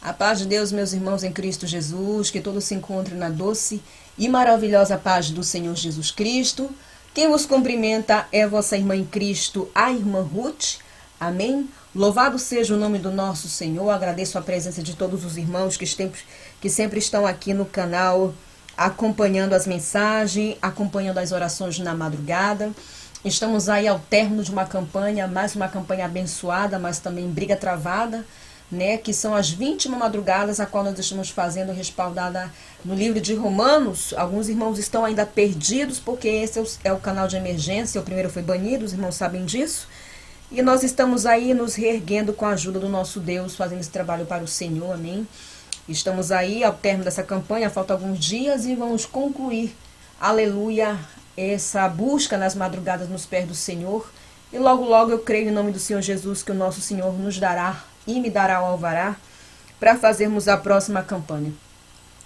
A paz de Deus, meus irmãos em Cristo Jesus, que todos se encontrem na doce e maravilhosa paz do Senhor Jesus Cristo. Quem vos cumprimenta é vossa irmã em Cristo, a irmã Ruth. Amém? Louvado seja o nome do nosso Senhor. Agradeço a presença de todos os irmãos que sempre estão aqui no canal, acompanhando as mensagens, acompanhando as orações na madrugada. Estamos aí ao término de uma campanha, mais uma campanha abençoada, mas também briga travada, né, que são as 20 madrugadas, a qual nós estamos fazendo, respaldada no livro de Romanos. Alguns irmãos estão ainda perdidos, porque esse é o canal de emergência, o primeiro foi banido, os irmãos sabem disso. E nós estamos aí nos reerguendo com a ajuda do nosso Deus, fazendo esse trabalho para o Senhor, amém? Estamos aí ao término dessa campanha, faltam alguns dias e vamos concluir, aleluia, essa busca nas madrugadas nos pés do Senhor. E logo, logo eu creio em nome do Senhor Jesus que o nosso Senhor nos dará e me dará o alvará para fazermos a próxima campanha.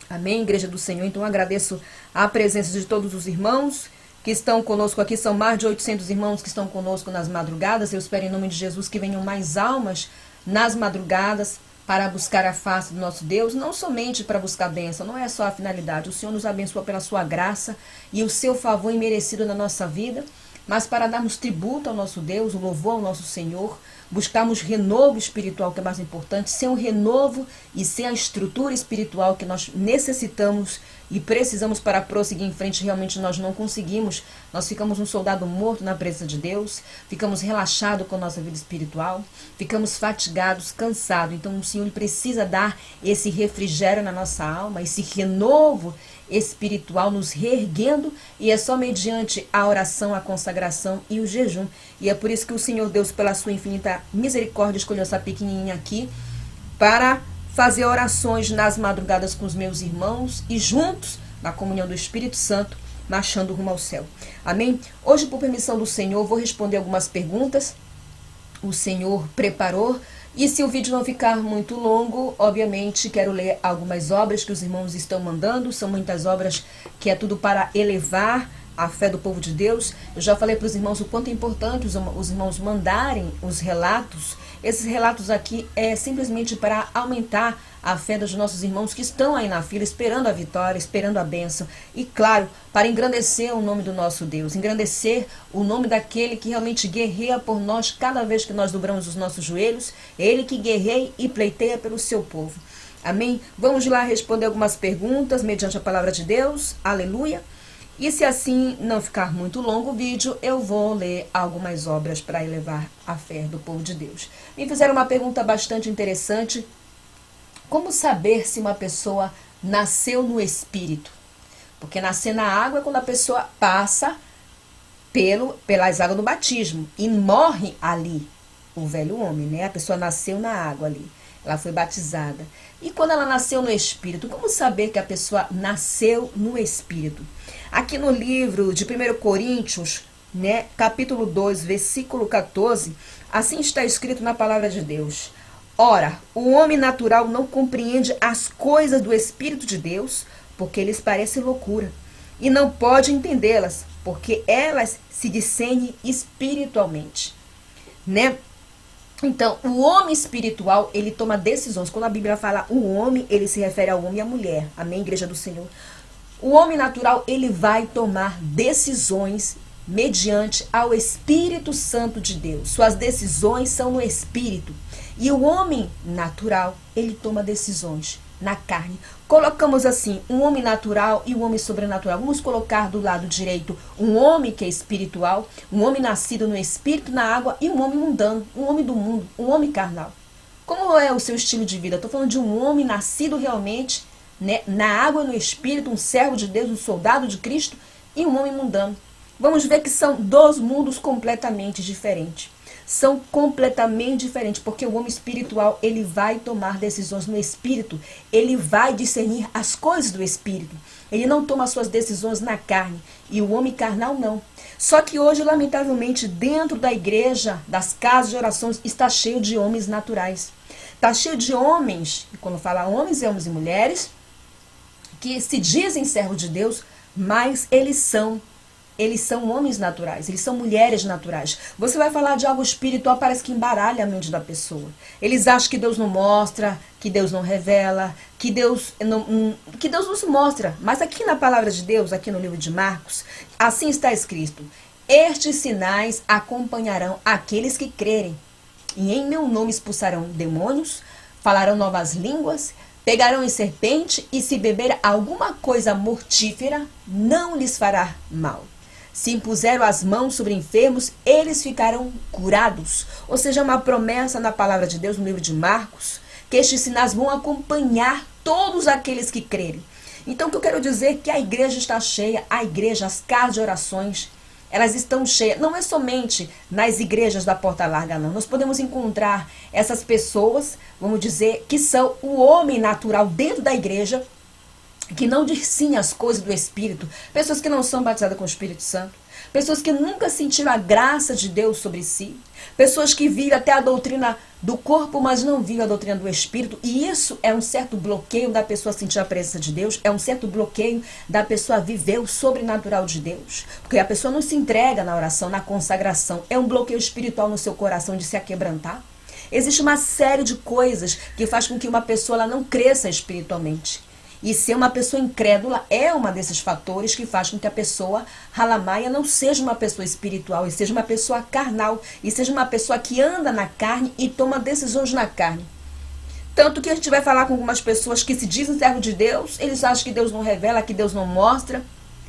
Amém, Igreja do Senhor? Então agradeço a presença de todos os irmãos que estão conosco aqui. São mais de 800 irmãos que estão conosco nas madrugadas. Eu espero em nome de Jesus que venham mais almas nas madrugadas para buscar a face do nosso Deus, não somente para buscar bênção, não é só a finalidade. O Senhor nos abençoa pela sua graça e o seu favor imerecido na nossa vida, mas para darmos tributo ao nosso Deus, o louvor ao nosso Senhor, buscarmos renovo espiritual, que é mais importante, sem o renovo e sem a estrutura espiritual que nós necessitamos e precisamos para prosseguir em frente. Realmente nós não conseguimos, nós ficamos um soldado morto na presença de Deus, ficamos relaxados com a nossa vida espiritual, ficamos fatigados, cansados. Então o Senhor precisa dar esse refrigério na nossa alma, esse renovo espiritual, nos reerguendo, e é só mediante a oração, a consagração e o jejum. E é por isso que o Senhor Deus, pela sua infinita misericórdia, escolheu essa pequenininha aqui para fazer orações nas madrugadas com os meus irmãos e juntos, na comunhão do Espírito Santo, marchando rumo ao céu. Amém? Hoje, por permissão do Senhor, vou responder algumas perguntas. O Senhor preparou. E se o vídeo não ficar muito longo, obviamente quero ler algumas obras que os irmãos estão mandando. São muitas obras que é tudo para elevar a fé do povo de Deus. Eu já falei para os irmãos o quanto é importante os irmãos mandarem os relatos. Esses relatos aqui é simplesmente para aumentar a fé dos nossos irmãos que estão aí na fila, esperando a vitória, esperando a bênção. E claro, para engrandecer o nome do nosso Deus, engrandecer o nome daquele que realmente guerreia por nós cada vez que nós dobramos os nossos joelhos. Ele que guerreia e pleiteia pelo seu povo. Amém? Vamos lá responder algumas perguntas mediante a palavra de Deus. Aleluia. E se assim não ficar muito longo o vídeo, eu vou ler algumas obras para elevar a fé do povo de Deus. Me fizeram uma pergunta bastante interessante. Como saber se uma pessoa nasceu no Espírito? Porque nascer na água é quando a pessoa passa pelas águas do batismo e morre ali, o velho homem, né? A pessoa nasceu na água ali, ela foi batizada. E quando ela nasceu no Espírito, como saber que a pessoa nasceu no Espírito? Aqui no livro de 1 Coríntios, né, capítulo 2, versículo 14, assim está escrito na palavra de Deus. Ora, o homem natural não compreende as coisas do Espírito de Deus, porque lhes parece loucura, e não pode entendê-las, porque elas se discernem espiritualmente, né? Então, o homem espiritual, ele toma decisões. Quando a Bíblia fala o homem, ele se refere ao homem e à mulher. Amém, Igreja do Senhor? O homem natural, ele vai tomar decisões mediante ao Espírito Santo de Deus. Suas decisões são no Espírito. E o homem natural, ele toma decisões na carne. Colocamos assim, um homem natural e um homem sobrenatural. Vamos colocar do lado direito um homem que é espiritual, um homem nascido no Espírito, na água, e um homem mundano, um homem do mundo, um homem carnal. Como é o seu estilo de vida? Estou falando de um homem nascido realmente, né, na água e no Espírito, um servo de Deus, um soldado de Cristo, e um homem mundano. Vamos ver que são dois mundos completamente diferentes. São completamente diferentes, porque o homem espiritual, ele vai tomar decisões no Espírito, ele vai discernir as coisas do Espírito, ele não toma suas decisões na carne, e o homem carnal não. Só que hoje, lamentavelmente, dentro da igreja, das casas de orações, está cheio de homens naturais, está cheio de homens, e quando fala homens e mulheres, que se dizem servos de Deus, mas eles são eles são homens naturais, eles são mulheres naturais. Você vai falar de algo espiritual, parece que embaralha a mente da pessoa. Eles acham que Deus não mostra, que Deus não revela, que Deus não se mostra. Mas aqui na palavra de Deus, aqui no livro de Marcos, assim está escrito: estes sinais acompanharão aqueles que crerem. E em meu nome expulsarão demônios, falarão novas línguas, pegarão em serpente, e se beber alguma coisa mortífera, não lhes fará mal. Se impuseram as mãos sobre enfermos, eles ficarão curados. Ou seja, uma promessa na palavra de Deus, no livro de Marcos, que estes sinais vão acompanhar todos aqueles que crerem. Então, o que eu quero dizer é que a igreja está cheia, a igreja, as casas de orações, elas estão cheias. Não é somente nas igrejas da Porta Larga, não. Nós podemos encontrar essas pessoas, vamos dizer, que são o homem natural dentro da igreja, que não diz sim às coisas do Espírito, pessoas que não são batizadas com o Espírito Santo, pessoas que nunca sentiram a graça de Deus sobre si, pessoas que vivem até a doutrina do corpo, mas não vivem a doutrina do Espírito, e isso é um certo bloqueio da pessoa sentir a presença de Deus, é um certo bloqueio da pessoa viver o sobrenatural de Deus, porque a pessoa não se entrega na oração, na consagração, é um bloqueio espiritual no seu coração de se aquebrantar. Existe uma série de coisas que faz com que uma pessoa ela não cresça espiritualmente. E ser uma pessoa incrédula é um desses fatores que faz com que a pessoa halamaia não seja uma pessoa espiritual, e seja uma pessoa carnal, e seja uma pessoa que anda na carne e toma decisões na carne. Tanto que a gente vai falar com algumas pessoas que se dizem servo de Deus, eles acham que Deus não revela, que Deus não mostra,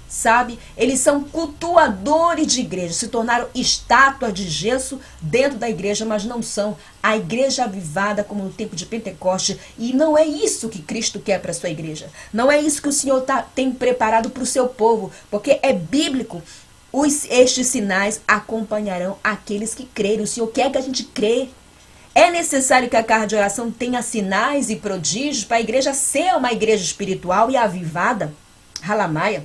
sabe? Eles são cultuadores de igreja, se tornaram estátua de gesso dentro da igreja, mas não são a igreja avivada como no tempo de Pentecoste. E não é isso que Cristo quer para a sua igreja. Não é isso que o Senhor tem preparado para o seu povo, porque é bíblico. Estes sinais acompanharão aqueles que crerem. O Senhor quer que a gente crê. É necessário que a casa de oração tenha sinais e prodígios para a igreja ser uma igreja espiritual e avivada. Halamaia.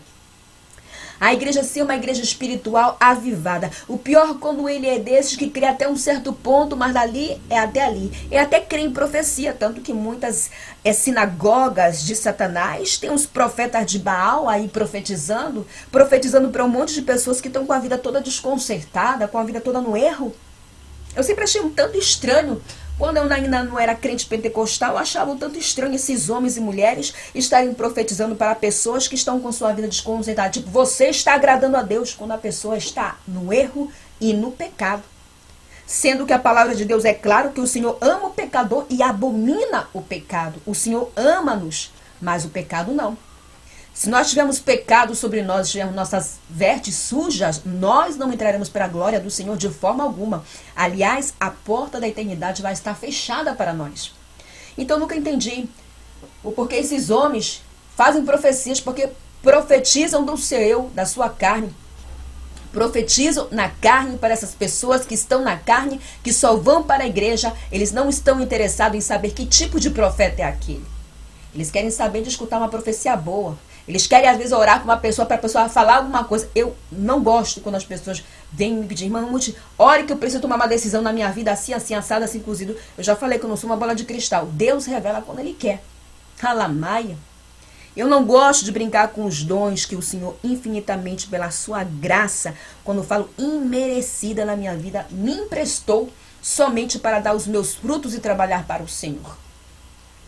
A igreja ser uma igreja espiritual avivada. O pior quando ele é desses que crê até um certo ponto, mas dali é até ali. E até crê em profecia, tanto que muitas sinagogas de Satanás têm os profetas de Baal aí profetizando para um monte de pessoas que estão com a vida toda desconcertada, com a vida toda no erro. Eu sempre achei um tanto estranho. Quando eu ainda não era crente pentecostal, eu achava um tanto estranho esses homens e mulheres estarem profetizando para pessoas que estão com sua vida desconcertada. Tipo, você está agradando a Deus quando a pessoa está no erro e no pecado. Sendo que a palavra de Deus é claro que o Senhor ama o pecador e abomina o pecado. O Senhor ama-nos, mas o pecado não. Se nós tivermos pecado sobre nós, tivermos nossas vestes sujas, nós não entraremos para a glória do Senhor de forma alguma. Aliás, a porta da eternidade vai estar fechada para nós. Então, eu nunca entendi o porquê esses homens fazem profecias, porque profetizam do seu eu, da sua carne. Profetizam na carne para essas pessoas que estão na carne, que só vão para a igreja. Eles não estão interessados em saber que tipo de profeta é aquele. Eles querem saber de escutar uma profecia boa. Eles querem, às vezes, orar com uma pessoa para a pessoa falar alguma coisa. Eu não gosto quando as pessoas vêm me pedir, irmã, ore que eu preciso tomar uma decisão na minha vida, assim, assim, assado, assim, cozido. Eu já falei que eu não sou uma bola de cristal. Deus revela quando Ele quer. Halamaia. Eu não gosto de brincar com os dons que o Senhor, infinitamente, pela sua graça, quando eu falo imerecida na minha vida, me emprestou somente para dar os meus frutos e trabalhar para o Senhor.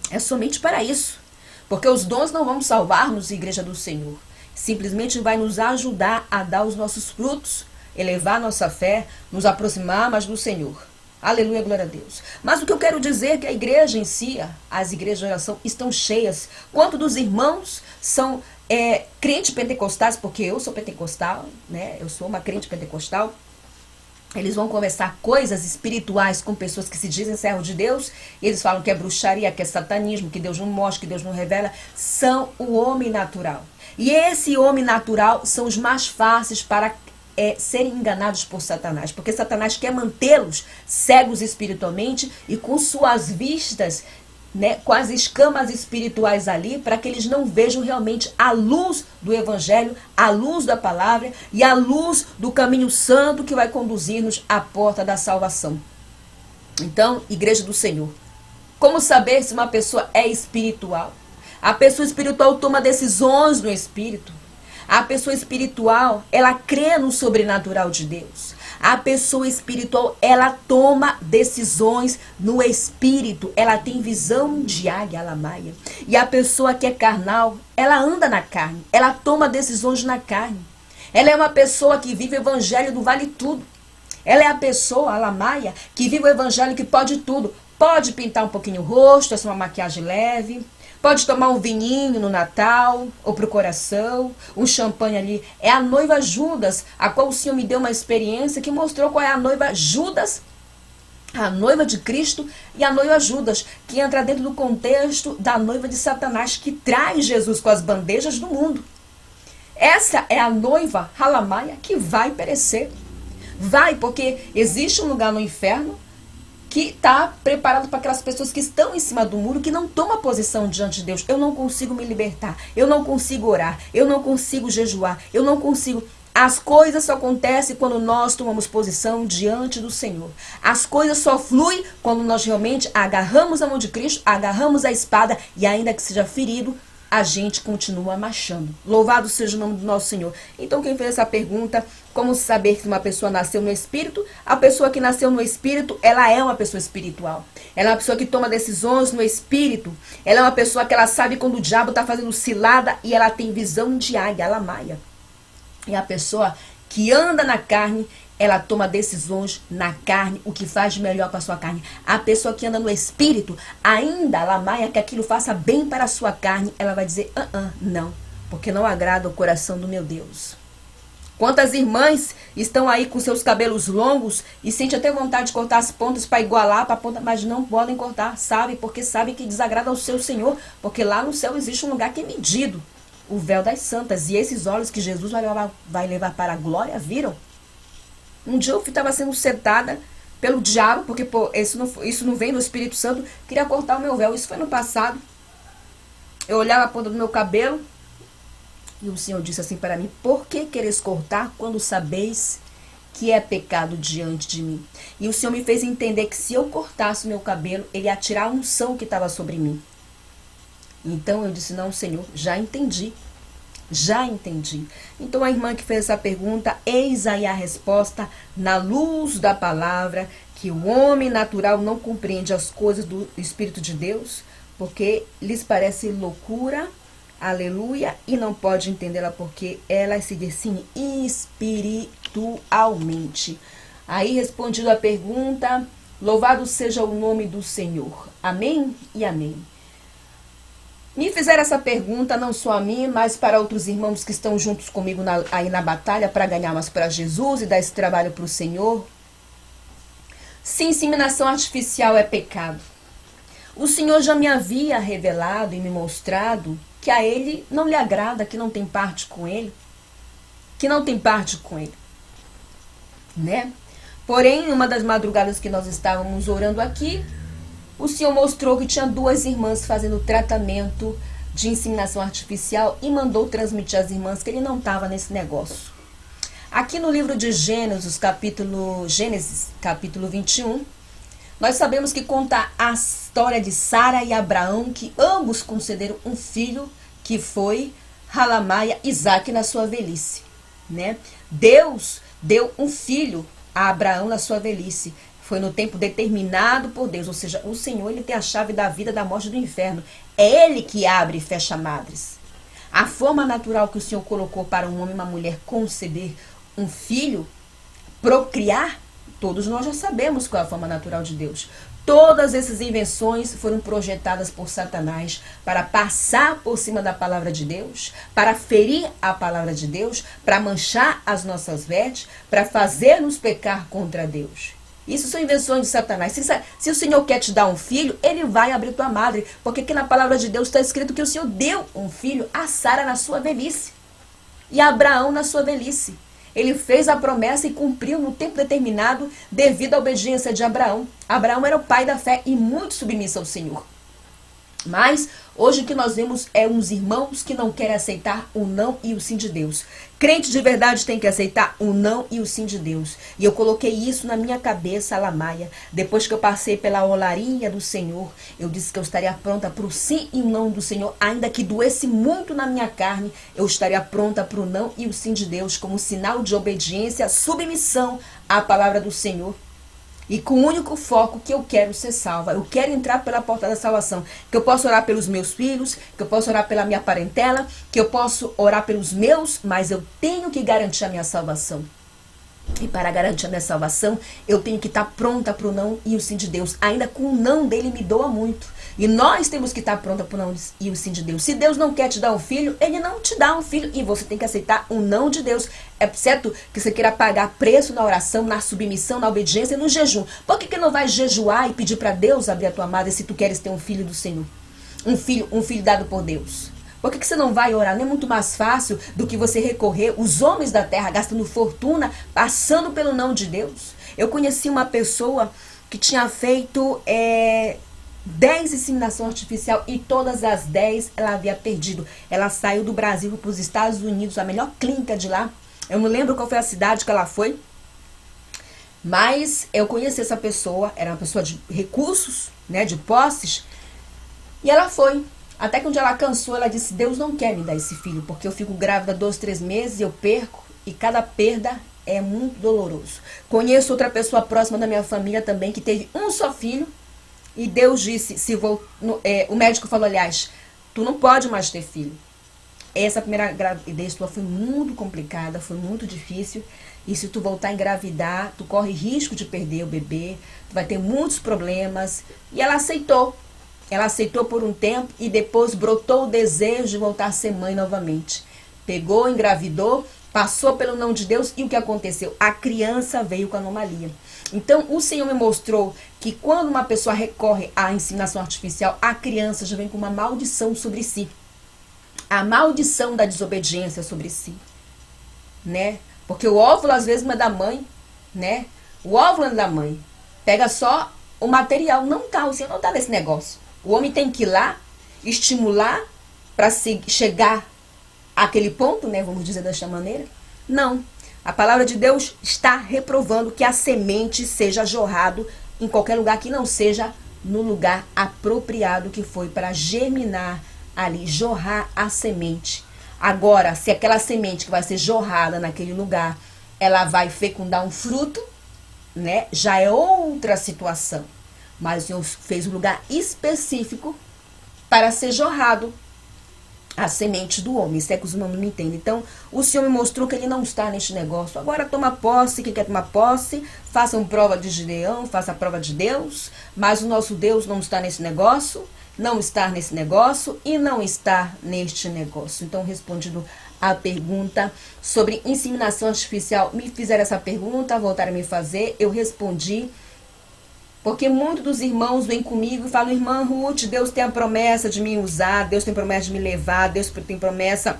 É somente para isso. Porque os dons não vão salvar-nos, igreja do Senhor. Simplesmente vai nos ajudar a dar os nossos frutos, elevar nossa fé, nos aproximar mais do Senhor. Aleluia, glória a Deus. Mas o que eu quero dizer é que a igreja em si, as igrejas de oração estão cheias. Quanto dos irmãos são crentes pentecostais, porque eu sou pentecostal, né? Eu sou uma crente pentecostal. Eles vão conversar coisas espirituais com pessoas que se dizem servos de Deus. E eles falam que é bruxaria, que é satanismo, que Deus não mostra, que Deus não revela. São o homem natural. E esse homem natural são os mais fáceis para serem enganados por Satanás. Porque Satanás quer mantê-los cegos espiritualmente e com suas vistas, né, com as escamas espirituais ali, para que eles não vejam realmente a luz do Evangelho, a luz da palavra e a luz do caminho santo que vai conduzir-nos à porta da salvação. Então, igreja do Senhor, como saber se uma pessoa é espiritual? A pessoa espiritual toma decisões no espírito. A pessoa espiritual, ela crê no sobrenatural de Deus. A pessoa espiritual, ela toma decisões no espírito. Ela tem visão de águia, alamaia. E a pessoa que é carnal, ela anda na carne. Ela toma decisões na carne. Ela é uma pessoa que vive o evangelho do vale tudo. Ela é a pessoa, alamaia, que vive o evangelho que pode tudo. Pode pintar um pouquinho o rosto, essa é uma maquiagem leve. Pode tomar um vinhinho no Natal, ou pro coração, um champanhe ali. É a noiva Judas, a qual o Senhor me deu uma experiência que mostrou qual é a noiva Judas, a noiva de Cristo e a noiva Judas, que entra dentro do contexto da noiva de Satanás, que traz Jesus com as bandejas do mundo. Essa é a noiva, Halamaia, que vai perecer. Vai, porque existe um lugar no inferno que está preparado para aquelas pessoas que estão em cima do muro, que não tomam posição diante de Deus. Eu não consigo me libertar, eu não consigo orar, eu não consigo jejuar, eu não consigo. As coisas só acontecem quando nós tomamos posição diante do Senhor. As coisas só fluem quando nós realmente agarramos a mão de Cristo, agarramos a espada e ainda que seja ferido, a gente continua marchando. Louvado seja o nome do nosso Senhor. Então, quem fez essa pergunta, como saber que uma pessoa nasceu no Espírito? A pessoa que nasceu no Espírito, ela é uma pessoa espiritual. Ela é uma pessoa que toma decisões no Espírito. Ela é uma pessoa que ela sabe quando o diabo está fazendo cilada e ela tem visão de águia, alamaia. É a pessoa que anda na carne, ela toma decisões na carne, o que faz melhor para a sua carne. A pessoa que anda no espírito, ainda alamaia que aquilo faça bem para a sua carne, ela vai dizer, não, porque não agrada o coração do meu Deus. Quantas irmãs estão aí com seus cabelos longos e sentem até vontade de cortar as pontas para igualar para a ponta, mas não podem cortar, sabe? Porque sabe que desagrada ao seu Senhor, porque lá no céu existe um lugar que é medido, o véu das santas, e esses olhos que Jesus vai levar para a glória, viram? Um dia eu estava sendo sentada pelo diabo, porque isso não vem do Espírito Santo, queria cortar o meu véu, isso foi no passado. Eu olhava a ponta do meu cabelo e o Senhor disse assim para mim, por que queres cortar quando sabeis que é pecado diante de mim? E o Senhor me fez entender que se eu cortasse o meu cabelo, Ele ia tirar a unção que estava sobre mim. Então eu disse, não, Senhor, já entendi. Já entendi. Então a irmã que fez essa pergunta, eis aí a resposta, na luz da palavra, que o homem natural não compreende as coisas do Espírito de Deus, porque lhes parece loucura, aleluia, e não pode entendê-la porque ela se define espiritualmente. Aí respondido a pergunta, louvado seja o nome do Senhor. Amém e amém. Me fizeram essa pergunta, não só a mim, mas para outros irmãos que estão juntos comigo aí na batalha para ganhar mais para Jesus e dar esse trabalho para o Senhor. Se inseminação artificial é pecado, o Senhor já me havia revelado e me mostrado que a Ele não lhe agrada, que não tem parte com Ele. Que não tem parte com Ele. Né? Porém, uma das madrugadas que nós estávamos orando aqui, o Senhor mostrou que tinha 2 irmãs fazendo tratamento de inseminação artificial e mandou transmitir às irmãs que ele não estava nesse negócio. Aqui no livro de Gênesis, capítulo 21, nós sabemos que conta a história de Sara e Abraão, que ambos concederam um filho, que foi Halamaia, Isaac na sua velhice. Né? Deus deu um filho a Abraão na sua velhice. Foi no tempo determinado por Deus, ou seja, o Senhor ele tem a chave da vida, da morte e do inferno. É Ele que abre e fecha madres. A forma natural que o Senhor colocou para um homem e uma mulher conceber um filho, procriar, todos nós já sabemos qual é a forma natural de Deus. Todas essas invenções foram projetadas por Satanás para passar por cima da palavra de Deus, para ferir a palavra de Deus, para manchar as nossas vestes, para fazer-nos pecar contra Deus. Isso são invenções de Satanás. Se o Senhor quer te dar um filho, Ele vai abrir tua madre. Porque aqui na palavra de Deus está escrito que o Senhor deu um filho a Sara na sua velhice. E a Abraão na sua velhice. Ele fez a promessa e cumpriu no tempo determinado devido à obediência de Abraão. Abraão era o pai da fé e muito submisso ao Senhor. Mas hoje o que nós vemos é uns irmãos que não querem aceitar o não e o sim de Deus. Crente de verdade tem que aceitar o não e o sim de Deus. E eu coloquei isso na minha cabeça, Alamaia. Depois que eu passei pela olaria do Senhor, eu disse que eu estaria pronta para o sim e o não do Senhor. Ainda que doesse muito na minha carne, eu estaria pronta para o não e o sim de Deus como sinal de obediência, submissão à palavra do Senhor. E com o único foco que eu quero ser salva. Eu quero entrar pela porta da salvação. Que eu posso orar pelos meus filhos, que eu posso orar pela minha parentela, que eu posso orar pelos meus, mas eu tenho que garantir a minha salvação. E para garantir a minha salvação, eu tenho que estar pronta para o não e o sim de Deus. Ainda com o não dele me doa muito. E nós temos que estar pronta para o não e o sim de Deus. Se Deus não quer te dar um filho, ele não te dá um filho. E você tem que aceitar o não de Deus. É certo que você queira pagar preço na oração, na submissão, na obediência e no jejum. Por que não vai jejuar e pedir para Deus abrir a tua amada se tu queres ter um filho do Senhor? Um filho dado por Deus. Por que você não vai orar? Não é muito mais fácil do que você recorrer os homens da terra gastando fortuna, passando pelo não de Deus? Eu conheci uma pessoa que tinha feito 10 inseminações artificial e todas as 10 ela havia perdido. Ela saiu do Brasil para os Estados Unidos, a melhor clínica de lá. Eu não lembro qual foi a cidade que ela foi, mas eu conheci essa pessoa, era uma pessoa de recursos, né, de posses, e ela foi. Até que um dia ela cansou, ela disse, Deus não quer me dar esse filho, porque eu fico grávida 2, 3 meses, eu perco, e cada perda é muito doloroso. Conheço outra pessoa próxima da minha família também, que teve um só filho, e Deus disse, o médico falou, aliás, tu não pode mais ter filho. Essa primeira gravidez tua foi muito complicada, foi muito difícil, e se tu voltar a engravidar, tu corre risco de perder o bebê, tu vai ter muitos problemas, e ela aceitou. Ela aceitou por um tempo e depois brotou o desejo de voltar a ser mãe novamente. Pegou, engravidou, passou pelo não de Deus e o que aconteceu? A criança veio com anomalia. Então, o Senhor me mostrou que quando uma pessoa recorre à inseminação artificial, a criança já vem com uma maldição sobre si. A maldição da desobediência sobre si, né? Porque o óvulo às vezes não é da mãe, né? O óvulo é da mãe. Pega só o material. Não tá, o Senhor não tá nesse negócio. O homem tem que ir lá, estimular para chegar àquele ponto, né? Vamos dizer desta maneira. Não. A palavra de Deus está reprovando que a semente seja jorrado em qualquer lugar que não seja no lugar apropriado que foi para germinar ali, jorrar a semente. Agora, se aquela semente que vai ser jorrada naquele lugar, ela vai fecundar um fruto, né? Já é outra situação. Mas o Senhor fez um lugar específico para ser jorrado a semente do homem. Isso é que os humanos não entendem. Então, o Senhor me mostrou que ele não está neste negócio. Agora toma posse, quem quer tomar posse, façam prova de Gideão, faça a prova de Deus. Mas o nosso Deus não está nesse negócio, não está nesse negócio e não está neste negócio. Então, respondido a pergunta sobre inseminação artificial, me fizeram essa pergunta, voltaram a me fazer, eu respondi. Porque muitos dos irmãos vêm comigo e falam, irmã Ruth, Deus tem a promessa de me usar, Deus tem promessa de me levar, Deus tem promessa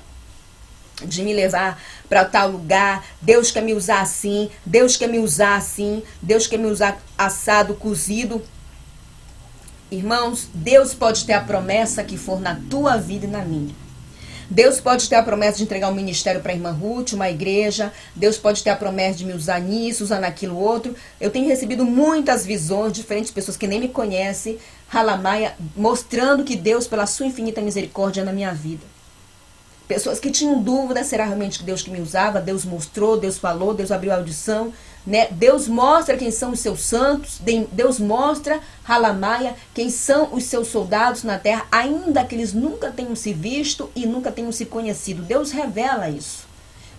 de me levar para tal lugar, Deus quer me usar assim, Deus quer me usar assim, Deus quer me usar assado, cozido. Irmãos, Deus pode ter a promessa que for na tua vida e na minha. Deus pode ter a promessa de entregar um ministério para a irmã Ruth, uma igreja. Deus pode ter a promessa de me usar nisso, usar naquilo outro. Eu tenho recebido muitas visões, diferentes pessoas que nem me conhecem, Halamaia, mostrando que Deus, pela sua infinita misericórdia, é na minha vida. Pessoas que tinham dúvida, será realmente Deus que me usava? Deus mostrou, Deus falou, Deus abriu a audição, né? Deus mostra quem são os seus santos, Deus mostra, Halamaia, quem são os seus soldados na terra, ainda que eles nunca tenham se visto e nunca tenham se conhecido. Deus revela isso.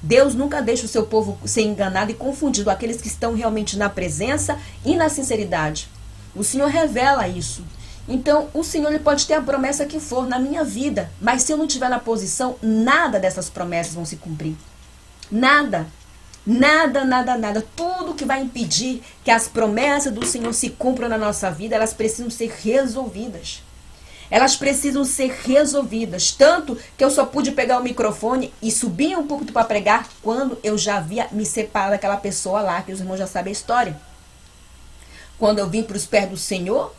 Deus nunca deixa o seu povo ser enganado e confundido, aqueles que estão realmente na presença e na sinceridade. O Senhor revela isso. Então, o Senhor ele pode ter a promessa que for na minha vida, mas se eu não estiver na posição, nada dessas promessas vão se cumprir. Nada. Nada, nada, nada. Tudo que vai impedir que as promessas do Senhor se cumpram na nossa vida, elas precisam ser resolvidas. Elas precisam ser resolvidas. Tanto que eu só pude pegar o microfone e subir um pouco para pregar quando eu já havia me separado daquela pessoa lá, que os irmãos já sabem a história. Quando eu vim para os pés do Senhor,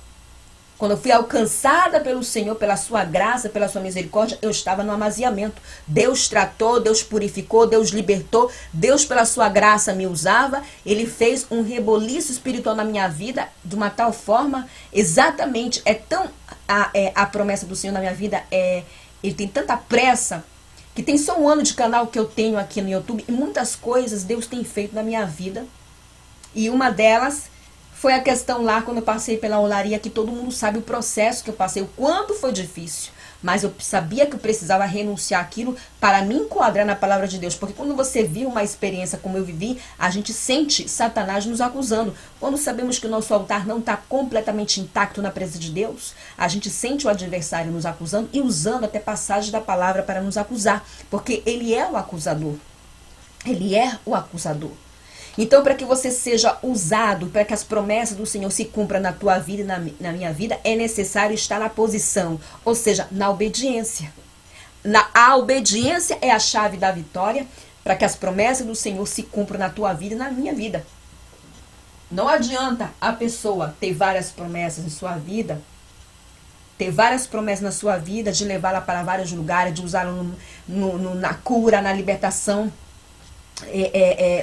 Quando eu fui alcançada pelo Senhor, pela sua graça, pela sua misericórdia, eu estava no amaziamento. Deus tratou, Deus purificou, Deus libertou, Deus pela sua graça me usava. Ele fez um reboliço espiritual na minha vida de uma tal forma, exatamente, a promessa do Senhor na minha vida, ele tem tanta pressa, que tem só um ano de canal que eu tenho aqui no YouTube, e muitas coisas Deus tem feito na minha vida. E uma delas foi a questão lá, quando eu passei pela olaria, que todo mundo sabe o processo que eu passei, o quanto foi difícil. Mas eu sabia que eu precisava renunciar àquilo para me enquadrar na palavra de Deus. Porque quando você vive uma experiência como eu vivi, a gente sente Satanás nos acusando. Quando sabemos que o nosso altar não está completamente intacto na presença de Deus, a gente sente o adversário nos acusando e usando até passagens da palavra para nos acusar. Porque ele é o acusador. Ele é o acusador. Então, para que você seja usado, para que as promessas do Senhor se cumpram na tua vida e na minha vida, é necessário estar na posição, ou seja, na obediência. A obediência é a chave da vitória, para que as promessas do Senhor se cumpram na tua vida e na minha vida. Não adianta a pessoa ter várias promessas em sua vida, ter várias promessas na sua vida, de levá-la para vários lugares, de usá-la na cura, na libertação,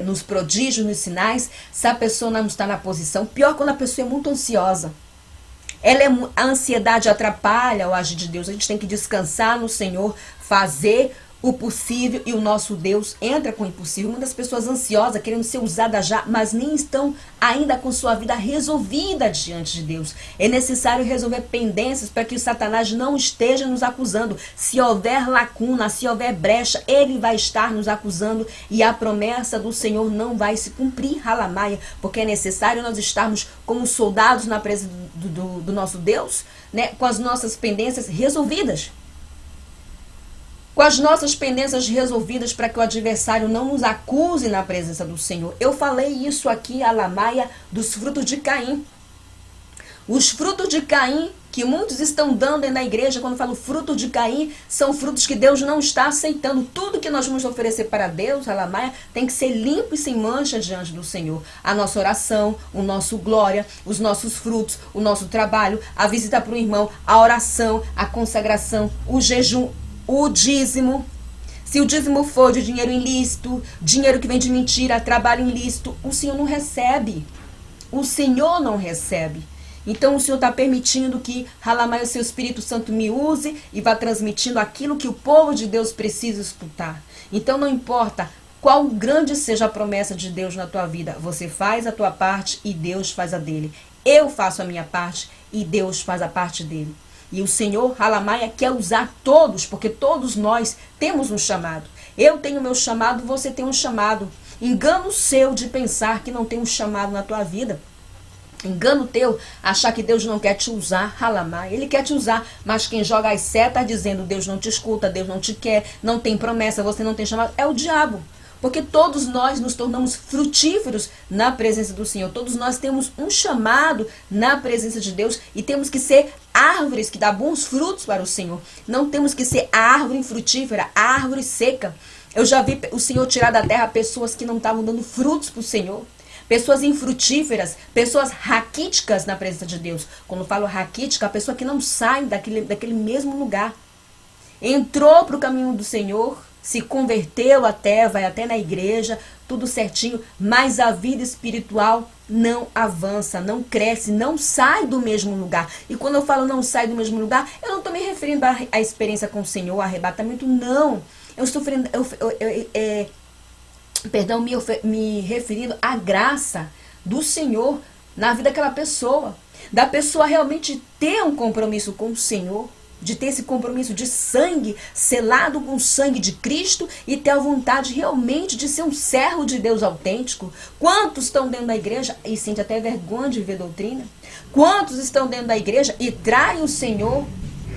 nos prodígios, nos sinais, se a pessoa não está na posição. Pior quando a pessoa é muito ansiosa. A ansiedade atrapalha o agir de Deus. A gente tem que descansar no Senhor, fazer o possível, e o nosso Deus entra com o impossível. Muitas pessoas ansiosas, querendo ser usadas já, mas nem estão ainda com sua vida resolvida diante de Deus. É necessário resolver pendências para que o Satanás não esteja nos acusando. Se houver lacuna, se houver brecha, ele vai estar nos acusando e a promessa do Senhor não vai se cumprir, Halamaia, porque é necessário nós estarmos como soldados na presença do nosso Deus, né, com as nossas pendências resolvidas. Com as nossas pendências resolvidas, para que o adversário não nos acuse na presença do Senhor. Eu falei isso aqui, Halamaia, dos frutos de Caim. Os frutos de Caim, que muitos estão dando na igreja, quando eu falo fruto de Caim, são frutos que Deus não está aceitando. Tudo que nós vamos oferecer para Deus, Halamaia, tem que ser limpo e sem mancha diante do Senhor. A nossa oração, o nosso glória, os nossos frutos, o nosso trabalho, a visita para o irmão, a oração, a consagração, o jejum, o dízimo. Se o dízimo for de dinheiro ilícito, dinheiro que vem de mentira, trabalho ilícito, o Senhor não recebe. O Senhor não recebe. Então o Senhor está permitindo que Halamaia, o seu Espírito Santo, me use e vá transmitindo aquilo que o povo de Deus precisa escutar. Então não importa qual grande seja a promessa de Deus na tua vida, você faz a tua parte e Deus faz a dele. Eu faço a minha parte e Deus faz a parte dele. E o Senhor, Halamaia, quer usar todos, porque todos nós temos um chamado. Eu tenho meu chamado, você tem um chamado. Engano seu de pensar que não tem um chamado na tua vida. Engano teu, achar que Deus não quer te usar, Halamaia. Ele quer te usar, mas quem joga as setas dizendo Deus não te escuta, Deus não te quer, não tem promessa, você não tem chamado, é o diabo. Porque todos nós nos tornamos frutíferos na presença do Senhor. Todos nós temos um chamado na presença de Deus e temos que ser árvores que dão bons frutos para o Senhor. Não temos que ser a árvore infrutífera, a árvore seca. Eu já vi o Senhor tirar da terra pessoas que não estavam dando frutos para o Senhor. Pessoas infrutíferas, pessoas raquíticas na presença de Deus. Quando eu falo raquítica, a pessoa que não sai daquele mesmo lugar. Entrou para o caminho do Senhor, se converteu até, vai até na igreja, tudo certinho, mas a vida espiritual não avança, não cresce, não sai do mesmo lugar. E quando eu falo não sai do mesmo lugar, eu não estou me referindo à experiência com o Senhor, ao arrebatamento, não. Eu estou me referindo à graça do Senhor na vida daquela pessoa. Da pessoa realmente ter um compromisso com o Senhor, de ter esse compromisso de sangue, selado com o sangue de Cristo, e ter a vontade realmente de ser um servo de Deus autêntico. Quantos estão dentro da igreja e sentem até vergonha de ver doutrina? Quantos estão dentro da igreja e traem o Senhor,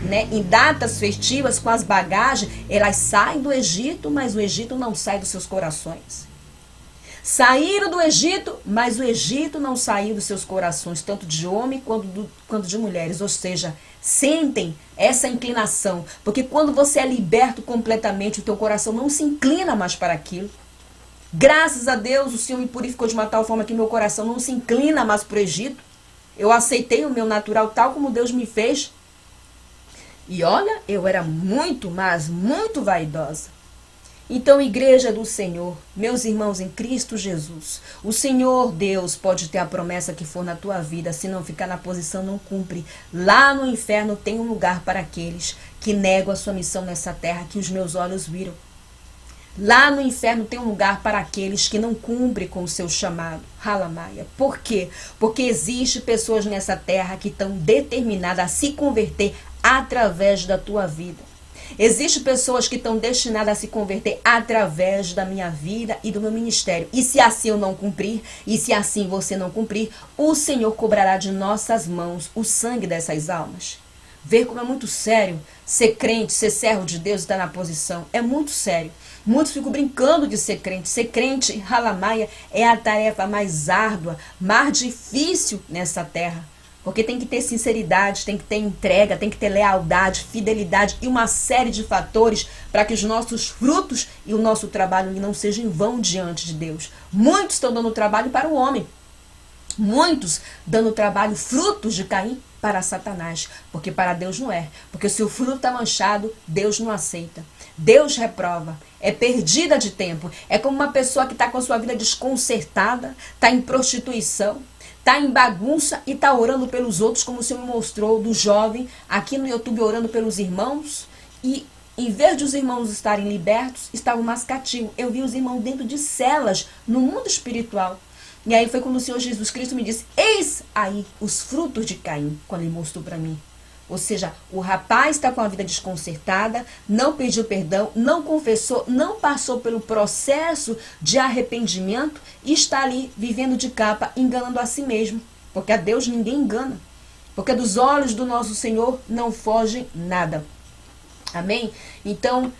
né, em datas festivas com as bagagens? Elas saem do Egito, mas o Egito não sai dos seus corações. Saíram do Egito, mas o Egito não saiu dos seus corações, tanto de homem quanto de mulheres. Ou seja, sentem essa inclinação, porque quando você é liberto completamente, o teu coração não se inclina mais para aquilo. Graças a Deus, o Senhor me purificou de uma tal forma que meu coração não se inclina mais para o Egito. Eu aceitei o meu natural tal como Deus me fez. E olha, eu era muito, mas muito vaidosa. Então, igreja do Senhor, meus irmãos em Cristo Jesus, o Senhor Deus pode ter a promessa que for na tua vida, se não ficar na posição, não cumpre. Lá no inferno tem um lugar para aqueles que negam a sua missão nessa terra que os meus olhos viram. Lá no inferno tem um lugar para aqueles que não cumprem com o seu chamado. Halamaia. Por quê? Porque existem pessoas nessa terra que estão determinadas a se converter através da tua vida. Existem pessoas que estão destinadas a se converter através da minha vida e do meu ministério. E se assim eu não cumprir, e se assim você não cumprir, o Senhor cobrará de nossas mãos o sangue dessas almas. Ver como é muito sério ser crente, ser servo de Deus e estar na posição. É muito sério. Muitos ficam brincando de ser crente. Ser crente, Halamaia, é a tarefa mais árdua, mais difícil nessa terra. Porque tem que ter sinceridade, tem que ter entrega, tem que ter lealdade, fidelidade e uma série de fatores para que os nossos frutos e o nosso trabalho não sejam em vão diante de Deus. Muitos estão dando trabalho para o homem. Muitos dando trabalho, frutos de Caim, para Satanás. Porque para Deus não é. Porque se o fruto está manchado, Deus não aceita. Deus reprova. É perdida de tempo. É como uma pessoa que está com a sua vida desconcertada, está em prostituição, está em bagunça e está orando pelos outros, como o Senhor me mostrou do jovem aqui no YouTube orando pelos irmãos. E em vez de os irmãos estarem libertos, estavam mais cativos. Eu vi os irmãos dentro de celas no mundo espiritual. E aí foi quando o Senhor Jesus Cristo me disse: eis aí os frutos de Caim, quando ele mostrou para mim. Ou seja, o rapaz está com a vida desconcertada, não pediu perdão, não confessou, não passou pelo processo de arrependimento e está ali vivendo de capa, enganando a si mesmo. Porque a Deus ninguém engana. Porque dos olhos do nosso Senhor não foge nada. Amém? Então,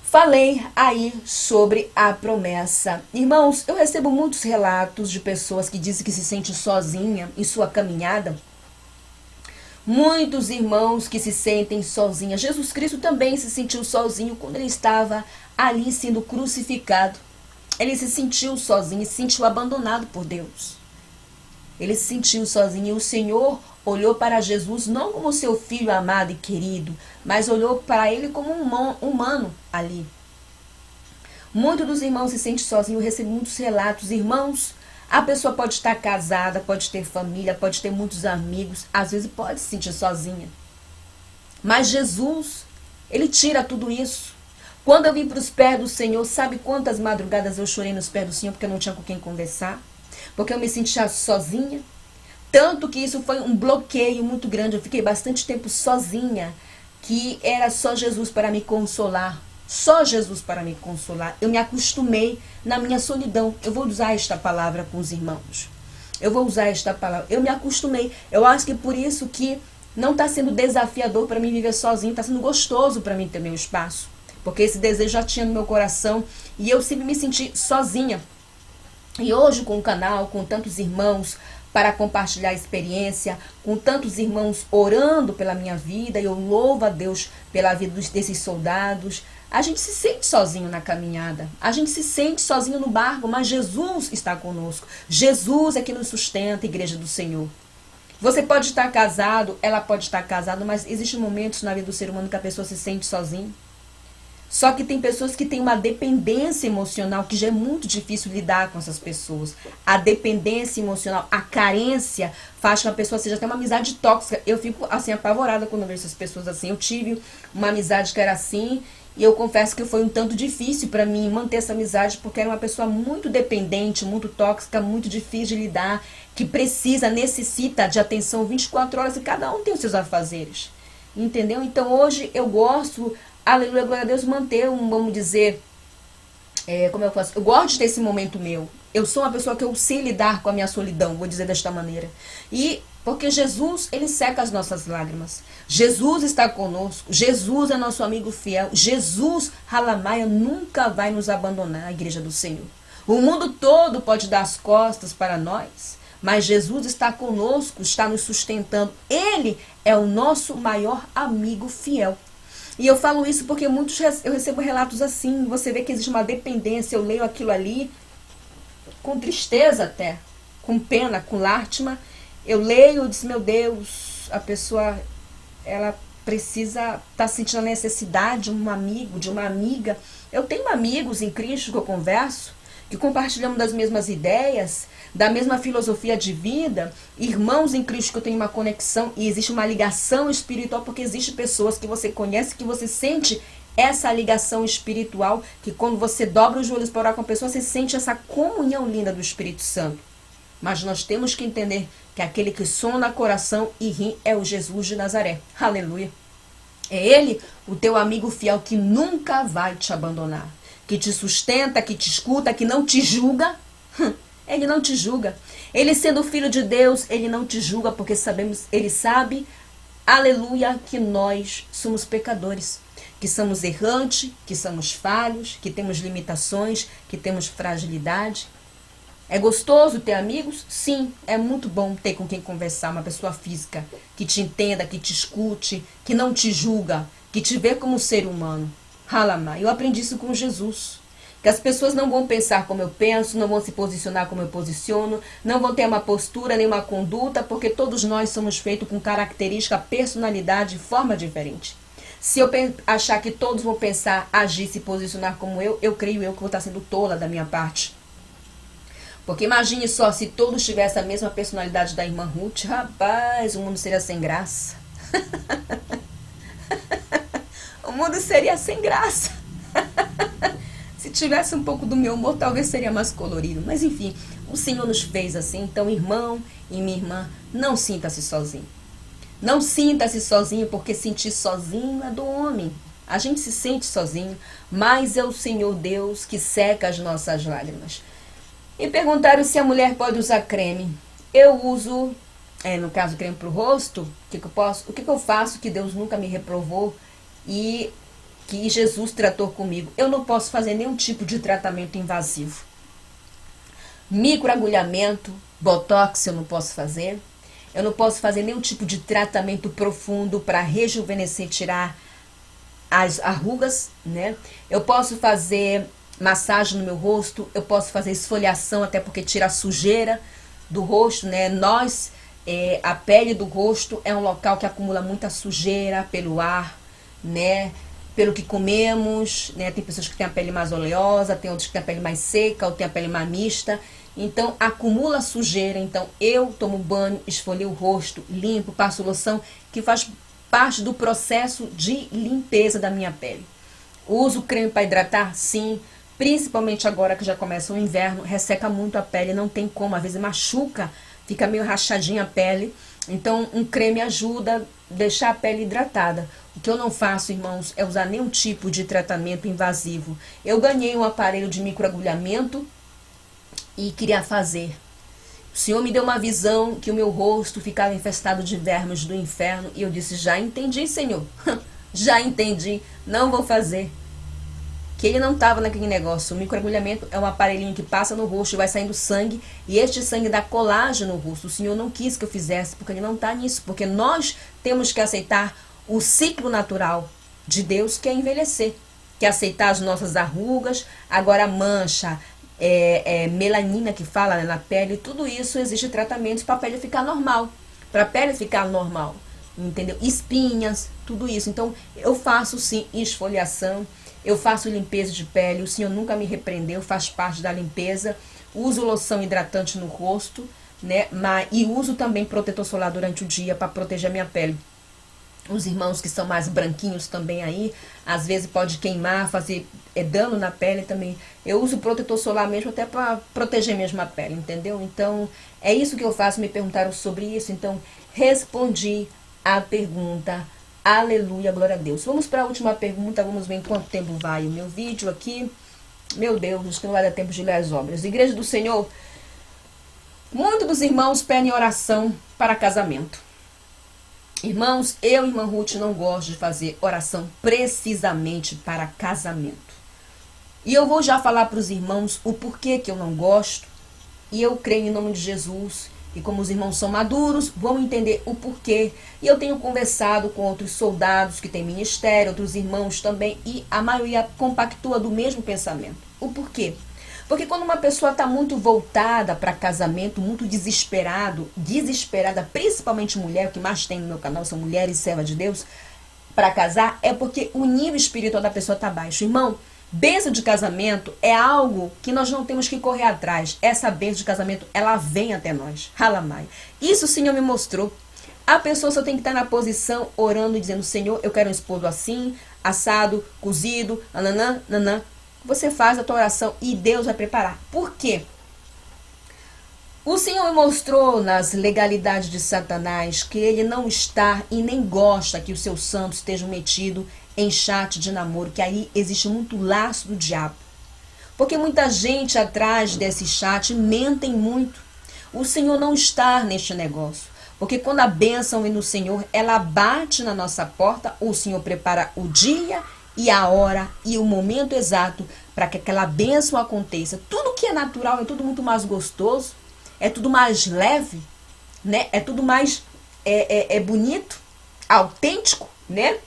falei aí sobre a promessa. Irmãos, eu recebo muitos relatos de pessoas que dizem que se sente sozinha em sua caminhada. Muitos irmãos que se sentem sozinhos. Jesus Cristo também se sentiu sozinho quando ele estava ali sendo crucificado. Ele se sentiu sozinho, se sentiu abandonado por Deus. Ele se sentiu sozinho e o Senhor olhou para Jesus não como seu filho amado e querido, mas olhou para ele como um humano ali. Muitos dos irmãos se sentem sozinhos. Eu recebo muitos relatos. Irmãos, a pessoa pode estar casada, pode ter família, pode ter muitos amigos, às vezes pode se sentir sozinha. Mas Jesus, ele tira tudo isso. Quando eu vim para os pés do Senhor, sabe quantas madrugadas eu chorei nos pés do Senhor porque eu não tinha com quem conversar? Porque eu me sentia sozinha. Tanto que isso foi um bloqueio muito grande. Eu fiquei bastante tempo sozinha, que era só Jesus para me consolar. Só Jesus para me consolar. Eu me acostumei na minha solidão. Eu vou usar esta palavra com os irmãos. Eu vou usar esta palavra. Eu me acostumei. Eu acho que por isso que não está sendo desafiador para mim viver sozinho. Está sendo gostoso para mim ter meu espaço. Porque esse desejo já tinha no meu coração. E eu sempre me senti sozinha. E hoje com o canal, com tantos irmãos para compartilhar a experiência, com tantos irmãos orando pela minha vida, e eu louvo a Deus pela vida desses soldados. A gente se sente sozinho na caminhada, a gente se sente sozinho no barco, mas Jesus está conosco. Jesus é que nos sustenta, igreja do Senhor. Você pode estar casado, ela pode estar casada, mas existem momentos na vida do ser humano que a pessoa se sente sozinha. Só que tem pessoas que têm uma dependência emocional, que já é muito difícil lidar com essas pessoas. A dependência emocional, a carência, faz com que a pessoa seja até uma amizade tóxica. Eu fico assim apavorada quando eu vejo essas pessoas assim. Eu tive uma amizade que era assim, e eu confesso que foi um tanto difícil para mim manter essa amizade, porque era uma pessoa muito dependente, muito tóxica, muito difícil de lidar, que necessita de atenção 24 horas e cada um tem os seus afazeres. Entendeu? Então hoje eu gosto, aleluia, glória a Deus, manter vamos dizer, como eu faço? Eu gosto de ter esse momento meu. Eu sou uma pessoa que eu sei lidar com a minha solidão, vou dizer desta maneira. E porque Jesus, ele seca as nossas lágrimas. Jesus está conosco. Jesus é nosso amigo fiel. Jesus, Halamaia, nunca vai nos abandonar, a igreja do Senhor. O mundo todo pode dar as costas para nós, mas Jesus está conosco, está nos sustentando. Ele é o nosso maior amigo fiel. E eu falo isso porque eu recebo relatos assim. Você vê que existe uma dependência. Eu leio aquilo ali com tristeza até, com pena, com lástima. Eu leio e disse, meu Deus, a pessoa, ela precisa, tá sentindo a necessidade de um amigo, de uma amiga. Eu tenho amigos em Cristo que eu converso, que compartilhamos das mesmas ideias, da mesma filosofia de vida, irmãos em Cristo que eu tenho uma conexão e existe uma ligação espiritual, porque existe pessoas que você conhece, que você sente essa ligação espiritual, que quando você dobra os joelhos para orar com a pessoa, você sente essa comunhão linda do Espírito Santo. Mas nós temos que entender que aquele que sonda coração e ri é o Jesus de Nazaré. Aleluia. É Ele, o teu amigo fiel, que nunca vai te abandonar, que te sustenta, que te escuta, que não te julga. Ele não te julga. Ele sendo filho de Deus, ele não te julga, porque sabemos, ele sabe, aleluia, que nós somos pecadores, que somos errantes, que somos falhos, que temos limitações, que temos fragilidade. É gostoso ter amigos? Sim, é muito bom ter com quem conversar, uma pessoa física, que te entenda, que te escute, que não te julga, que te vê como ser humano. Halama, eu aprendi isso com Jesus. Que as pessoas não vão pensar como eu penso, não vão se posicionar como eu posiciono, não vão ter uma postura nem uma conduta, porque todos nós somos feitos com característica, personalidade e forma diferente. Se eu achar que todos vão pensar, agir, se posicionar como eu creio eu que vou estar sendo tola da minha parte. Porque imagine só, se todos tivessem a mesma personalidade da irmã Ruth, rapaz, o mundo seria sem graça. O mundo seria sem graça. Se tivesse um pouco do meu humor, talvez seria mais colorido. Mas enfim, o Senhor nos fez assim. Então, irmão e minha irmã, não sinta-se sozinho. Não sinta-se sozinho, porque sentir sozinho é do homem. A gente se sente sozinho, mas é o Senhor Deus que seca as nossas lágrimas. E perguntaram se a mulher pode usar creme. Eu uso, no caso, creme para o rosto. O que eu faço que Deus nunca me reprovou e que Jesus tratou comigo? Eu não posso fazer nenhum tipo de tratamento invasivo. Microagulhamento, botox eu não posso fazer. Eu não posso fazer nenhum tipo de tratamento profundo para rejuvenescer, tirar as arrugas, né? Eu posso fazer massagem no meu rosto, eu posso fazer esfoliação, até porque tira a sujeira do rosto, né? A pele do rosto é um local que acumula muita sujeira pelo ar, né? Pelo que comemos, né? Tem pessoas que têm a pele mais oleosa, tem outros que têm a pele mais seca, ou tem a pele mais mista. Então, acumula sujeira. Então, eu tomo banho, esfolio o rosto, limpo, passo loção, que faz parte do processo de limpeza da minha pele. Uso creme para hidratar? Sim. Principalmente agora que já começa o inverno, resseca muito a pele, não tem como, às vezes machuca, fica meio rachadinha a pele. Então, um creme ajuda a deixar a pele hidratada. O que eu não faço, irmãos, é usar nenhum tipo de tratamento invasivo. Eu ganhei um aparelho de microagulhamento e queria fazer. O Senhor me deu uma visão que o meu rosto ficava infestado de vermes do inferno. E eu disse, já entendi, Senhor. Já entendi, não vou fazer. Que ele não estava naquele negócio. O microagulhamento é um aparelhinho que passa no rosto e vai saindo sangue, e este sangue dá colágeno no rosto. O Senhor não quis que eu fizesse, porque ele não está nisso, porque nós temos que aceitar o ciclo natural de Deus, que é envelhecer, que é aceitar as nossas arrugas, agora mancha, melanina que fala, né, na pele, tudo isso existe tratamentos para a pele ficar normal, entendeu? Espinhas, tudo isso. Então eu faço sim esfoliação, eu faço limpeza de pele, o Senhor nunca me repreendeu, faz parte da limpeza. Uso loção hidratante no rosto, né? E uso também protetor solar durante o dia para proteger a minha pele. Os irmãos que são mais branquinhos também aí, às vezes pode queimar, fazer dano na pele também. Eu uso protetor solar mesmo até para proteger mesmo a pele, entendeu? Então, é isso que eu faço. Me perguntaram sobre isso, então respondi a pergunta. Aleluia, glória a Deus. Vamos para a última pergunta, vamos ver em quanto tempo vai o meu vídeo aqui. Meu Deus, acho que não vai dar tempo de ler as obras. Igreja do Senhor, muitos dos irmãos pedem oração para casamento. Irmãos, eu e irmã Ruth não gosto de fazer oração precisamente para casamento. E eu vou já falar para os irmãos o porquê que eu não gosto. E eu creio em nome de Jesus. E como os irmãos são maduros, vão entender o porquê. E eu tenho conversado com outros soldados que têm ministério, outros irmãos também, e a maioria compactua do mesmo pensamento. O porquê? Porque quando uma pessoa está muito voltada para casamento, muito desesperada, principalmente mulher, o que mais tem no meu canal são mulheres servas de Deus, para casar, é porque o nível espiritual da pessoa está baixo. Irmão, bênção de casamento é algo que nós não temos que correr atrás. Essa bênção de casamento, ela vem até nós. Halamai. Isso o Senhor me mostrou. A pessoa só tem que estar na posição, orando e dizendo, Senhor, eu quero um esposo assim, assado, cozido, nananã, nanã. Você faz a tua oração e Deus vai preparar. Por quê? O Senhor me mostrou nas legalidades de Satanás que ele não está e nem gosta que os seus santos estejam metidos em chat de namoro, que aí existe muito laço do diabo. Porque muita gente atrás desse chat mentem muito. O Senhor não está neste negócio. Porque quando a bênção vem do Senhor, ela bate na nossa porta, o Senhor prepara o dia e a hora e o momento exato para que aquela bênção aconteça. Tudo que é natural é tudo muito mais gostoso, é tudo mais leve, né? É tudo mais bonito, autêntico, né?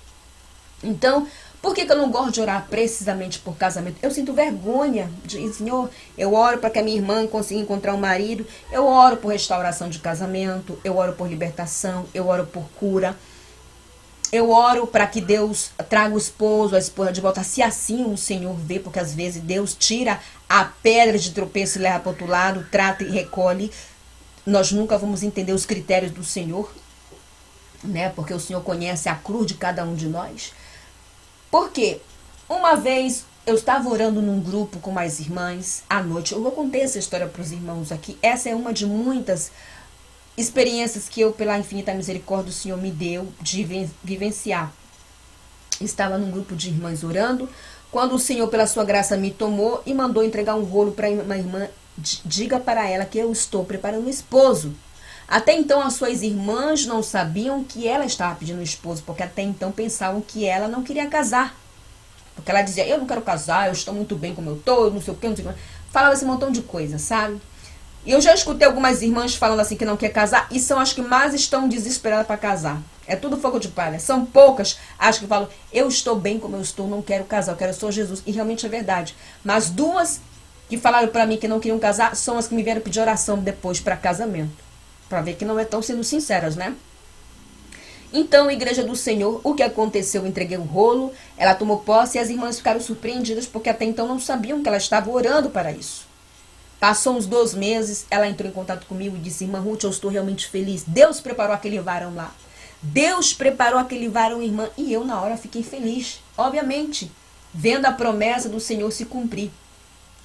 Então, por que eu não gosto de orar precisamente por casamento? Eu sinto vergonha de, Senhor, eu oro para que a minha irmã consiga encontrar um marido, eu oro por restauração de casamento, eu oro por libertação, eu oro por cura. Eu oro para que Deus traga o esposo, a esposa de volta, se assim o Senhor vê, porque às vezes Deus tira a pedra de tropeço e leva para o outro lado, trata e recolhe. Nós nunca vamos entender os critérios do Senhor, né? Porque o Senhor conhece a cruz de cada um de nós. Por quê? Uma vez eu estava orando num grupo com mais irmãs à noite. Eu vou contar essa história para os irmãos aqui. Essa é uma de muitas experiências que eu, pela infinita misericórdia do Senhor, me deu de vivenciar. Estava num grupo de irmãs orando, quando o Senhor, pela sua graça, me tomou e mandou entregar um rolo para uma irmã. Diga para ela que eu estou preparando um esposo. Até então, as suas irmãs não sabiam que ela estava pedindo um esposo, porque até então pensavam que ela não queria casar. Porque ela dizia, eu não quero casar, eu estou muito bem como eu estou, não sei o que, não sei o que. Falava esse montão de coisa, sabe? E eu já escutei algumas irmãs falando assim que não quer casar e são as que mais estão desesperadas para casar. É tudo fogo de palha. São poucas as que falam, eu estou bem como eu estou, não quero casar, eu quero só Jesus. E realmente é verdade. Mas duas que falaram para mim que não queriam casar são as que me vieram pedir oração depois para casamento. Para ver que não estão sendo sinceras, né? Então, Igreja do Senhor, o que aconteceu? Eu entreguei um rolo, ela tomou posse e as irmãs ficaram surpreendidas porque até então não sabiam que ela estava orando para isso. Passou uns 2 meses, ela entrou em contato comigo e disse, irmã Ruth, eu estou realmente feliz. Deus preparou aquele varão lá. Deus preparou aquele varão, irmã. E eu, na hora, fiquei feliz. Obviamente, vendo a promessa do Senhor se cumprir.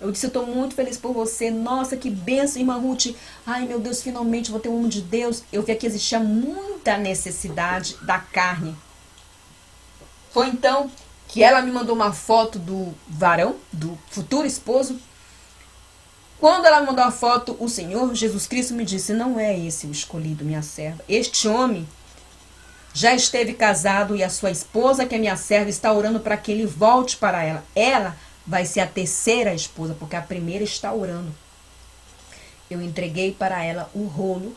Eu disse, eu estou muito feliz por você. Nossa, que bênção, irmã Ruth. Ai, meu Deus, finalmente vou ter um homem de Deus. Eu vi que existia muita necessidade da carne. Foi então que ela me mandou uma foto do varão, do futuro esposo. Quando ela mandou a foto, o Senhor Jesus Cristo me disse, não é esse o escolhido, minha serva. Este homem já esteve casado e a sua esposa, que é minha serva, está orando para que ele volte para ela. Ela vai ser a terceira esposa, porque a primeira está orando. Eu entreguei para ela o rolo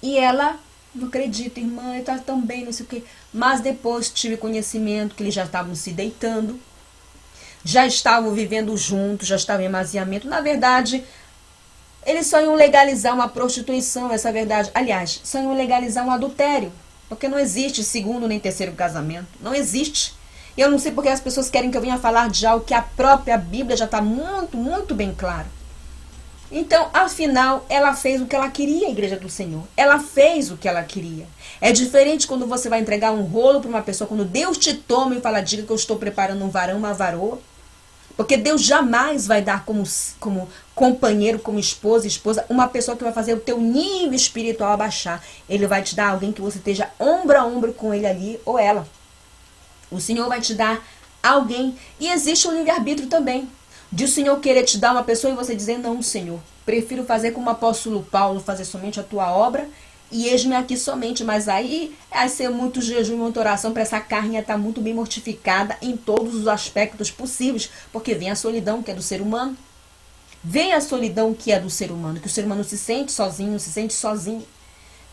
e ela, não acredita, irmã, ele está tão bem, não sei o quê. Mas depois tive conhecimento que eles já estavam se deitando. Já estavam vivendo juntos, já estavam em amaziamento. Na verdade, eles só iam legalizar uma prostituição, essa é a verdade. Aliás, só iam legalizar um adultério. Porque não existe segundo nem terceiro casamento. Não existe. E eu não sei porque as pessoas querem que eu venha falar de algo que a própria Bíblia já está muito, muito bem claro. Então, afinal, ela fez o que ela queria, a Igreja do Senhor. Ela fez o que ela queria. É diferente quando você vai entregar um rolo para uma pessoa, quando Deus te toma e fala, diga que eu estou preparando um varão, uma varoa. Porque Deus jamais vai dar como companheiro, como esposa, uma pessoa que vai fazer o teu nível espiritual abaixar. Ele vai te dar alguém que você esteja ombro a ombro com ele ali ou ela. O Senhor vai te dar alguém. E existe um livre-arbítrio também. De o Senhor querer te dar uma pessoa e você dizer, não, Senhor, prefiro fazer como o apóstolo Paulo, fazer somente a tua obra e eis-me aqui somente. Mas aí vai ser muito jejum e muita oração para essa carne estar muito bem mortificada em todos os aspectos possíveis, porque vem a solidão que é do ser humano. Vem a solidão que é do ser humano, que o ser humano se sente sozinho, se sente sozinho.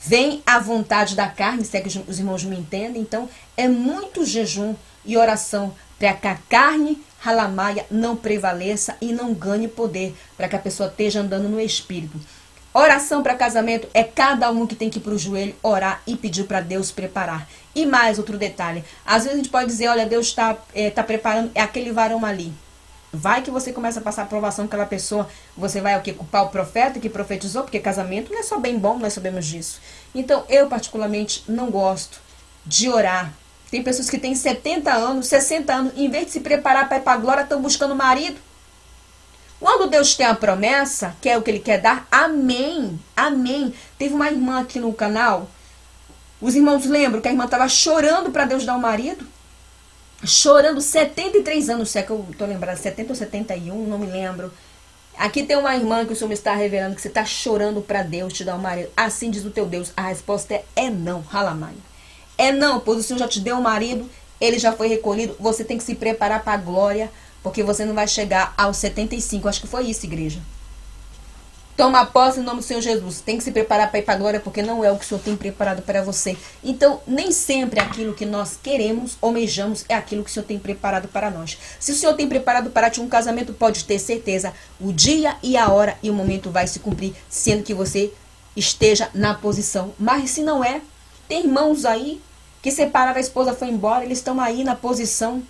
vem a vontade da carne, se é que os irmãos me entendem. Então, é muito jejum e oração para que a carne halamaia não prevaleça e não ganhe poder, para que a pessoa esteja andando no espírito. Oração para casamento é cada um que tem que ir para o joelho, orar e pedir para Deus preparar. E mais outro detalhe, às vezes a gente pode dizer, olha, Deus está preparando aquele varão ali. Vai que você começa a passar aprovação com aquela pessoa, você vai o quê? Culpar o profeta que profetizou, porque casamento não é só bem bom, nós sabemos disso. Então, eu particularmente não gosto de orar. Tem pessoas que têm 70 anos, 60 anos, em vez de se preparar para ir para a glória, estão buscando marido. Quando Deus tem a promessa, que é o que Ele quer dar, amém, amém. Teve uma irmã aqui no canal, os irmãos lembram que a irmã estava chorando para Deus dar um marido? Chorando, 73 anos, se é que eu estou lembrando, 70 ou 71, não me lembro. Aqui tem uma irmã que o Senhor me está revelando que você está chorando para Deus te dar um marido. Assim diz o teu Deus. A resposta é não, halamai. É não, pois o Senhor já te deu um marido, ele já foi recolhido. Você tem que se preparar para a glória, porque você não vai chegar aos 75. Acho que foi isso, igreja. Toma posse em nome do Senhor Jesus. Tem que se preparar para ir para a glória, porque não é o que o Senhor tem preparado para você. Então, nem sempre aquilo que nós queremos, almejamos, é aquilo que o Senhor tem preparado para nós. Se o Senhor tem preparado para ti um casamento, pode ter certeza, o dia e a hora e o momento vai se cumprir, sendo que você esteja na posição. Mas se não é, tem irmãos aí que separaram, a esposa foi embora, eles estão aí na posição,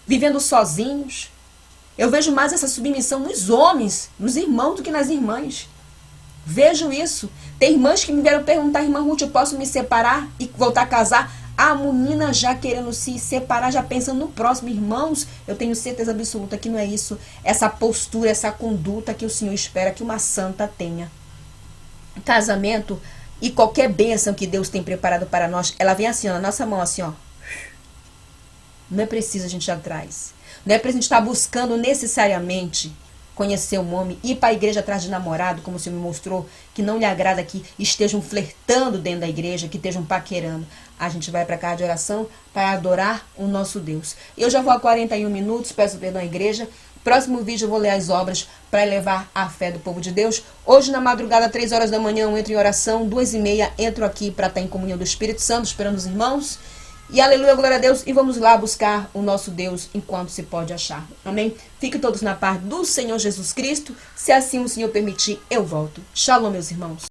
vivendo sozinhos. Eu vejo mais essa submissão nos homens, nos irmãos, do que nas irmãs. Vejo isso. Tem irmãs que me vieram perguntar, irmã Ruth, eu posso me separar e voltar a casar? A menina já querendo se separar, já pensando no próximo. Irmãos, eu tenho certeza absoluta que não é isso. Essa postura, essa conduta que o Senhor espera que uma santa tenha. Casamento e qualquer bênção que Deus tem preparado para nós, ela vem assim, ó, na nossa mão, assim, ó. Não é preciso a gente ir atrás. Não é para a gente estar buscando necessariamente conhecer um homem, ir para a igreja atrás de namorado, como o Senhor me mostrou, que não lhe agrada que estejam flertando dentro da igreja, que estejam paquerando. A gente vai para a casa de oração para adorar o nosso Deus. Eu já vou a 41 minutos, peço perdão à igreja. Próximo vídeo eu vou ler as obras para elevar a fé do povo de Deus. Hoje na madrugada, 3 horas da manhã, eu entro em oração, 2h30 entro aqui para estar em comunhão do Espírito Santo, esperando os irmãos. E aleluia, glória a Deus. E vamos lá buscar o nosso Deus enquanto se pode achar. Amém? Fiquem todos na paz do Senhor Jesus Cristo. Se assim o Senhor permitir, eu volto. Shalom, meus irmãos.